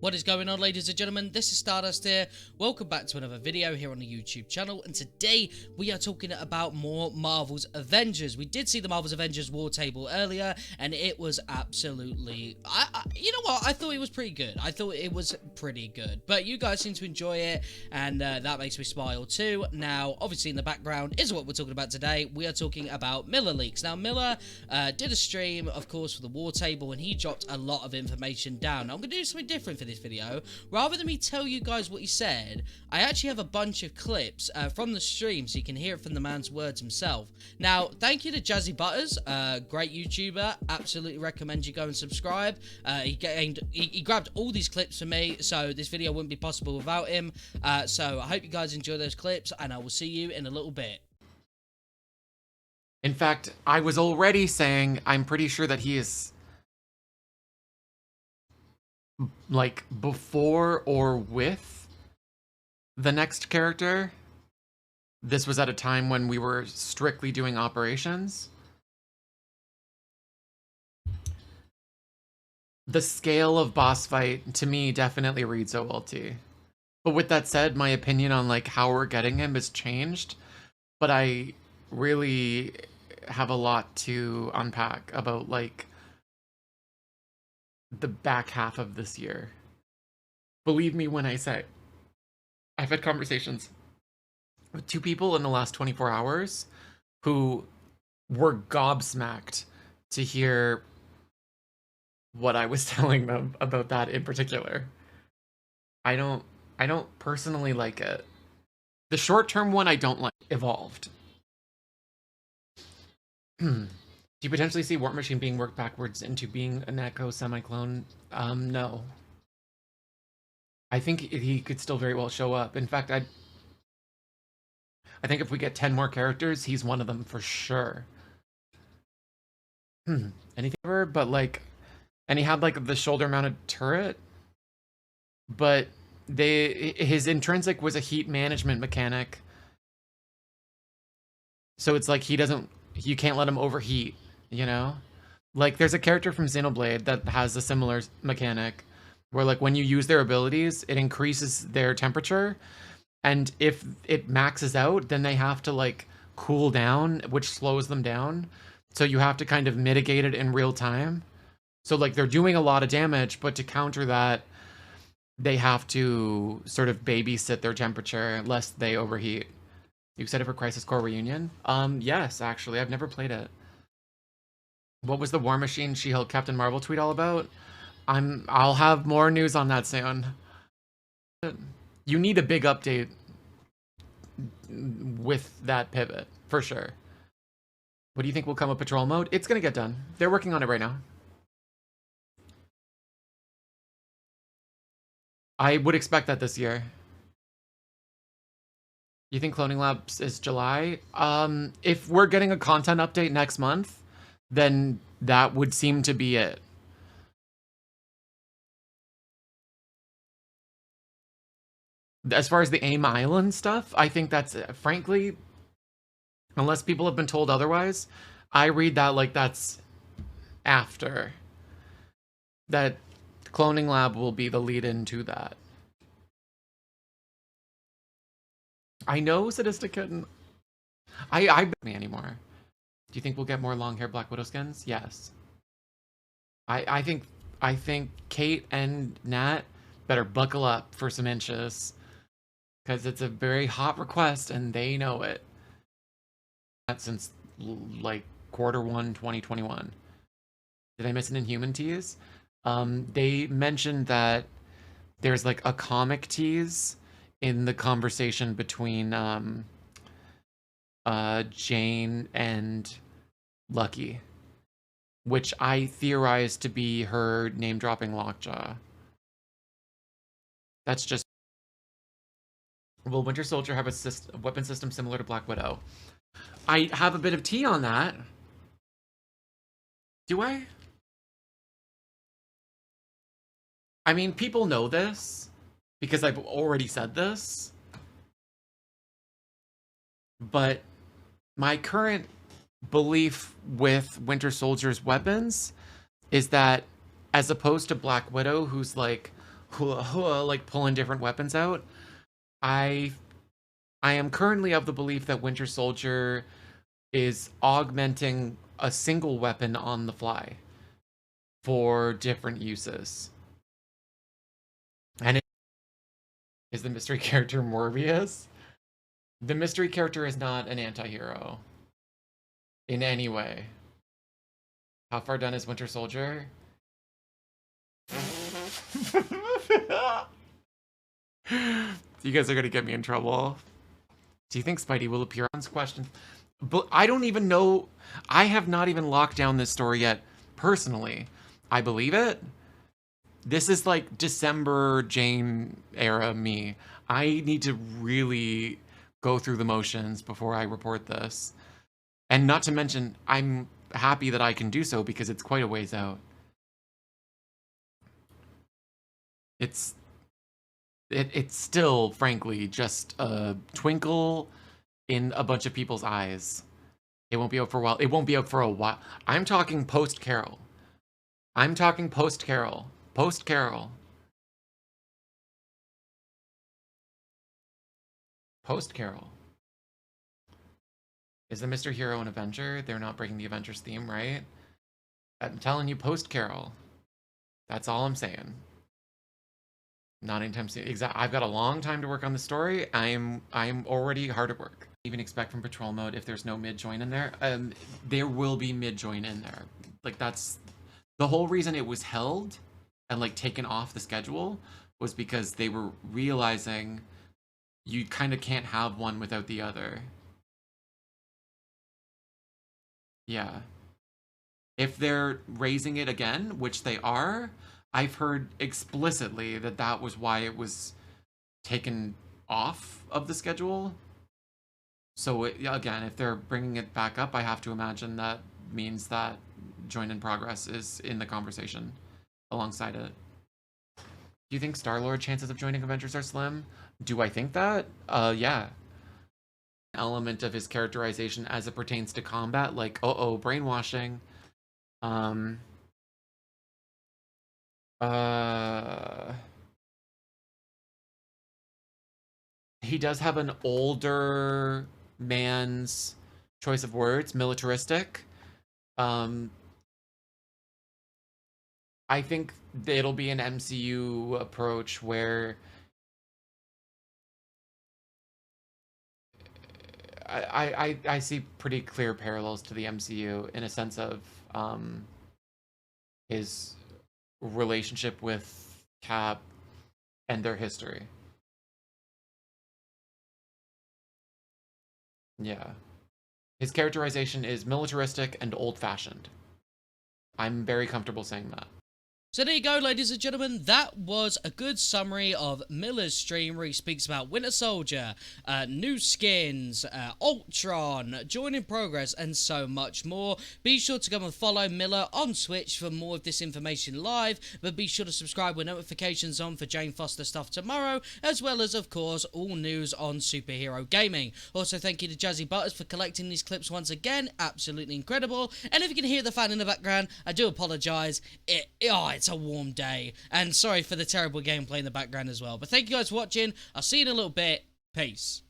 What is going on, ladies and gentlemen? This is Stardust here. Welcome back to another video here on the YouTube channel, and today we are talking about more Marvel's Avengers. We did see the Marvel's Avengers war table earlier, and it was absolutely... you know what? I thought it was pretty good. I thought it was pretty good. But you guys seem to enjoy it, and that makes me smile too. Now, obviously in the background is what we're talking about today. We are talking about Miller leaks. Now, Miller did a stream, of course, for the war table, and he dropped a lot of information down. Now, I'm going to do something different for this video. Rather than me tell you guys what he said, I actually have a bunch of clips from the stream so you can hear it from the man's words himself. Now, thank you to Jazzy Butters, great YouTuber. Absolutely recommend you go and subscribe. He grabbed all these clips for me, so this video wouldn't be possible without him. So I hope you guys enjoy those clips, and I will see you in a little bit. In fact, I was already saying I'm pretty sure that he is like before or with the next character. This was at a time when we were strictly doing operations. The scale of boss fight to me definitely reads OLT. But with that said, my opinion on like how we're getting him has changed. But I really have a lot to unpack about like the back half of this year. Believe me when I say I've had conversations with two people in the last 24 hours who were gobsmacked to hear what I was telling them about that in particular. I don't personally like it. The short-term one I don't like. Evolved. Do you potentially see War Machine being worked backwards into being an Echo semi-clone? No. I think he could still very well show up. In fact, I think if we get 10 more characters, he's one of them for sure. Anything ever? But like, and he had like the shoulder-mounted turret, but his intrinsic was a heat management mechanic. So it's like you can't let him overheat. You know, like there's a character from Xenoblade that has a similar mechanic where like when you use their abilities, it increases their temperature, and if it maxes out, then they have to like cool down, which slows them down. So you have to kind of mitigate it in real time. So like they're doing a lot of damage, but to counter that, they have to sort of babysit their temperature lest they overheat. You excited for Crisis Core Reunion? Yes, actually, I've never played it. What was the War Machine She-Hulk Captain Marvel tweet all about? I'll have more news on that soon. You need a big update with that pivot, for sure. What do you think will come with patrol mode? It's gonna get done. They're working on it right now. I would expect that this year. You think Cloning Labs is July? If we're getting a content update next month, then that would seem to be it. As far as the AIM Island stuff, I think that's, frankly, unless people have been told otherwise, I read that like that's after. That Cloning Lab will be the lead-in to that. I know, Sadistic Kitten. I me anymore. Do you think we'll get more long-haired Black Widow skins? Yes. I think Kate and Nat better buckle up for some inches, because it's a very hot request and they know it. Since like Q1 2021. Did I miss an Inhuman tease? They mentioned that there's like a comic tease in the conversation between Jane and Lucky, which I theorize to be her name-dropping Lockjaw. That's just... Will Winter Soldier have a weapon system similar to Black Widow? I have a bit of tea on that. Do I? I mean, people know this, because I've already said this. But my current belief with Winter Soldier's weapons is that, as opposed to Black Widow, who's like like pulling different weapons out. I I am currently of the belief that Winter Soldier is augmenting a single weapon on the fly for different uses. And it is the mystery character Morbius. The mystery character is not an anti-hero in any way. How far done is Winter Soldier? You guys are gonna get me in trouble. Do you think Spidey will appear on this question? But I don't even know. I have not even locked down this story yet. Personally, I believe it. This is like December Jane era me. I need to really go through the motions before I report this. And not to mention, I'm happy that I can do so because it's quite a ways out. It's still, frankly, just a twinkle in a bunch of people's eyes. It won't be out for a while. It won't be out for a while. I'm talking post-Carol. I'm talking post-Carol. Post-Carol. Post-Carol. Is the Mr. Hero an Avenger? They're not breaking the Avengers theme, right? I'm telling you, post-Carol. That's all I'm saying. Not anytime soon. Exactly. I've got a long time to work on the story. I'm already hard at work. Even expect from patrol mode if there's no mid join in there. There will be mid join in there. Like that's the whole reason it was held and like taken off the schedule was because they were realizing you kind of can't have one without the other. Yeah. If they're raising it again, which they are, I've heard explicitly that that was why it was taken off of the schedule. So again, if they're bringing it back up, I have to imagine that means that join in progress is in the conversation alongside it. Do you think Star-Lord chances of joining Avengers are slim? Do I think that? Yeah. Element of his characterization as it pertains to combat, like, brainwashing. He does have an older man's choice of words, militaristic. I think it'll be an MCU approach where I see pretty clear parallels to the MCU in a sense of his relationship with Cap and their history. Yeah. His characterization is militaristic and old-fashioned. I'm very comfortable saying that. So there you go, ladies and gentlemen, that was a good summary of Miller's stream where he speaks about Winter Soldier, new skins, Ultron, Join in Progress, and so much more. Be sure to go and follow Miller on Twitch for more of this information live, but be sure to subscribe with notifications on for Jane Foster stuff tomorrow, as well as, of course, all news on superhero gaming. Also, thank you to Jazzy Butters for collecting these clips once again, absolutely incredible. And if you can hear the fan in the background, I do apologise. It's a warm day, and sorry for the terrible gameplay in the background as well. But thank you guys for watching. I'll see you in a little bit. Peace.